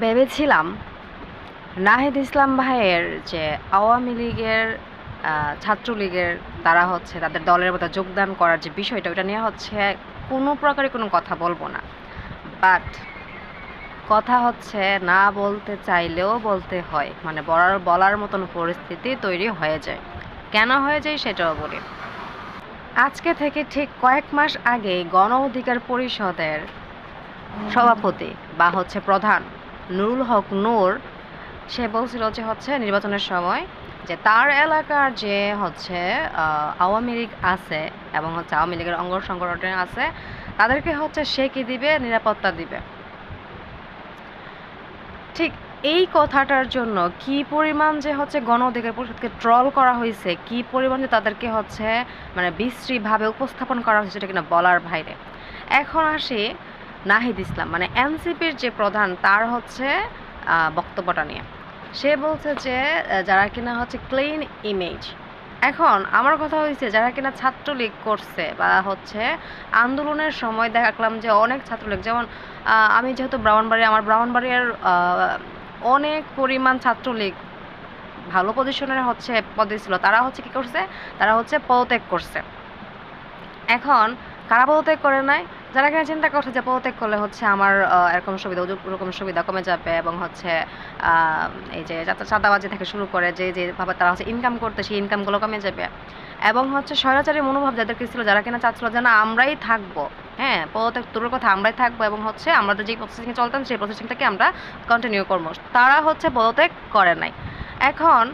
ভেবেছিলাম নাহিদ ইসলাম ভাইয়ের যে আওয়ামী লীগের ছাত্রলীগের তারা হচ্ছে তাদের দলের মধ্যে যোগদান করার যে বিষয়টা ওটা নিয়ে হচ্ছে কোনো প্রকারে কোনো কথা বলবো না। বাট কথা হচ্ছে না বলতে চাইলেও বলতে হয়, মানে বলার মতন পরিস্থিতি তৈরি হয়ে যায়। কেন হয়ে যায় সেটাও বলি। আজকে থেকে ঠিক কয়েক মাস আগে গণ অধিকার পরিষদের সভাপতি বা হচ্ছে প্রধান নুরুল হক নূর সে বলছিল যে হচ্ছে নির্বাচনের সময় যে তার এলাকার যে হচ্ছে আওয়ামী লীগ আছে এবং হচ্ছে আওয়ামী লীগের অঙ্গ সংগঠন আছে তাদেরকে হচ্ছে সে কি দিবে, নিরাপত্তা দিবে। ঠিক এই কথাটার জন্য কি পরিমাণ যে হচ্ছে গণ অধিকার পরিষদকে ট্রল করা হয়েছে, কি পরিমাণ যে তাদেরকে হচ্ছে মানে বিশ্রীভাবে উপস্থাপন করা হয়েছে সেটা কিনা বলার বাইরে। এখন আসি নাহিদ ইসলাম মানে এনসিপির যে প্রধান তার হচ্ছে বক্তব্যটা নিয়ে সে বলছে যে যারা কিনা হচ্ছে ক্লিন ইমেজ। এখন আমার কথা হয়েছে যারা কিনা ছাত্রলীগ করছে বা হচ্ছে আন্দোলনের সময় দেখলাম যে অনেক ছাত্রলীগ, যেমন আমি যেহেতু আমার ব্রাহ্মণবাড়িয়ার অনেক পরিমাণ ছাত্রলীগ ভালো পজিশনের হচ্ছে পদে ছিল, তারা হচ্ছে কি করছে, তারা হচ্ছে পদত্যাগ করছে। এখন কারা পদত্যাগ করে নাই, যারা কিনা চিন্তা করছে যে পদত্যাগ করলে হচ্ছে আমার এরকম সুবিধা ওরকম সুবিধা কমে যাবে এবং হচ্ছে এই যে চাঁদাবাজি থেকে শুরু করে যেভাবে তারা হচ্ছে ইনকাম করতে সেই ইনকামগুলো কমে যাবে এবং হচ্ছে স্বৈরাচারী মনোভাব যাদেরকে ছিল, যারা কিনা চাচ্ছিল যে না আমরাই থাকবো, হ্যাঁ পদত্যাগ দূরের কথা আমরাই থাকবো এবং হচ্ছে আমাদের যে প্রসেসিং চলতাম সেই প্রসেসিংটাকে আমরা কন্টিনিউ করবো, তারা হচ্ছে পদত্যাগ করে নাই। এখন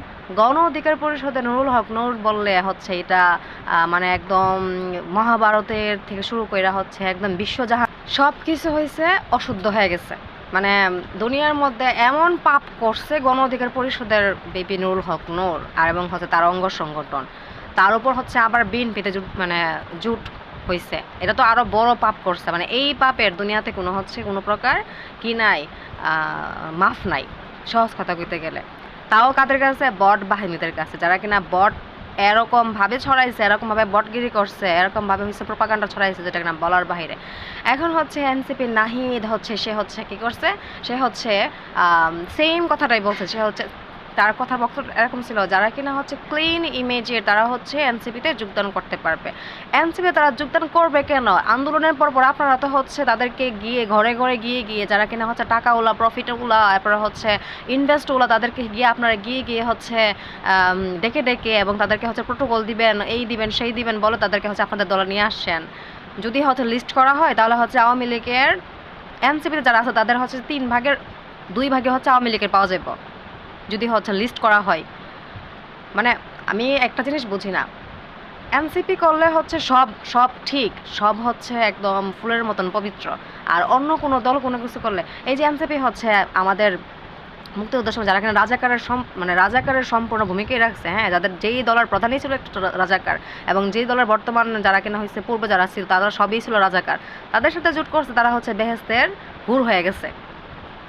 গণ অধিকার পরিষদে নুরুল হক নূর বললে হচ্ছে এটা মানে একদম মহাভারতের থেকে শুরু করে হচ্ছে একদম বিশ্বজাহান সব কিছু হয়েছে অশুদ্ধ হয়ে গেছে। মানে দুনিয়ার মধ্যে এমন পাপ করছে গণ অধিকার পরিষদের বিপি নুরুল হক নূর আর এবং হচ্ছে তার অঙ্গ সংগঠন, তার উপর হচ্ছে আবার বিএনপিতে মানে জুট হয়েছে, এটা তো আরো বড় পাপ করছে। মানে এই পাপের দুনিয়াতে কোনো হচ্ছে কোনো প্রকার কি নাই, মাফ নাই, সহজ কথা কইতে গেলে। তাও কাদের কাছে, বট বাহিনীদের কাছে, যারা কিনা বট এরকমভাবে ছড়াইছে, এরকমভাবে বটগিরি করছে, এরকমভাবে হচ্ছে প্রোপাগান্ডা ছড়াইছে যেটা কিনা বলার বাইরে। এখন হচ্ছে এনসিপি নাহিদ হচ্ছে সে হচ্ছে কি করছে, সে হচ্ছে সেম কথাটাই বলছে। সে হচ্ছে তার কথা বক্তব্য এরকম ছিল যারা কিনা হচ্ছে ক্লিন ইমেজের তারা হচ্ছে এনসিপিতে যোগদান করতে পারবে। এনসিপি তারা যোগদান করবে কেন? আন্দোলনের পর আপনারা তো হচ্ছে তাদেরকে গিয়ে ঘরে ঘরে গিয়ে যারা কিনা হচ্ছে টাকাওয়ালা প্রফিটওয়ালা তারপরে হচ্ছে ইনভেস্টওয়ালা তাদেরকে গিয়ে আপনারা গিয়ে হচ্ছে ডেকে এবং তাদেরকে হচ্ছে প্রোটোকল দিবেন, এই দিবেন সেই দিবেন বলে তাদেরকে হচ্ছে আপনাদের দলে নিয়ে আসছেন। যদি হচ্ছে লিস্ট করা হয় তাহলে হচ্ছে আওয়ামী লীগের এনসিপিতে যারা আছে তাদের হচ্ছে 2 ভাগে হচ্ছে আওয়ামী লীগের পাওয়া যাবে যদি হচ্ছে লিস্ট করা হয়। মানে আমি একটা জিনিস বুঝি না, এনসিপি করলে হচ্ছে সব সব ঠিক, সব হচ্ছে একদম ফুলের মতন পবিত্র, আর অন্য কোনো দল কোনো কিছু করলে, এই যে এনসিপি হচ্ছে আমাদের মুক্তিযুদ্ধের সময় যারা কিনা রাজাকারের সম্পূর্ণ ভূমিকাই রাখছে, হ্যাঁ যাদের যেই দলের প্রধানই ছিল একটা রাজাকার এবং যেই দলের বর্তমান যারা কিনা হয়েছে পূর্বে যারা ছিল তারা সবই ছিল রাজাকার, তাদের সাথে জোট করছে, তারা হচ্ছে বেহেস্তের হুর হয়ে গেছে,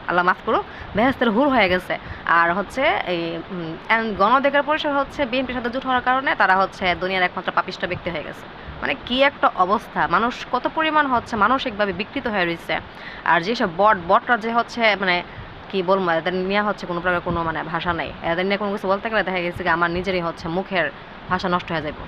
আল্লাহ মাফ করুক, বেহেস্তের হুর হয়ে গেছে। আর হচ্ছে এই গণ অধিকার পরিষদ হচ্ছে বিএনপির সাথে জোট হওয়ার কারণে তারা হচ্ছে দুনিয়ার একমাত্র পাপিষ্ট ব্যক্তি হয়ে গেছে। মানে কি একটা অবস্থা, মানুষ কত পরিমাণ হচ্ছে মানসিকভাবে বিকৃত হয়ে রয়েছে। আর যেসব বটরা যে হচ্ছে মানে কি বলবো, এদের নিয়ে হচ্ছে কোনো প্রকার কোনো মানে ভাষা নেই, এদের নিয়ে কোনো কিছু বলতে গেলে দেখা গেছে কি আমার নিজেরই হচ্ছে মুখের ভাষা নষ্ট হয়ে যাবে।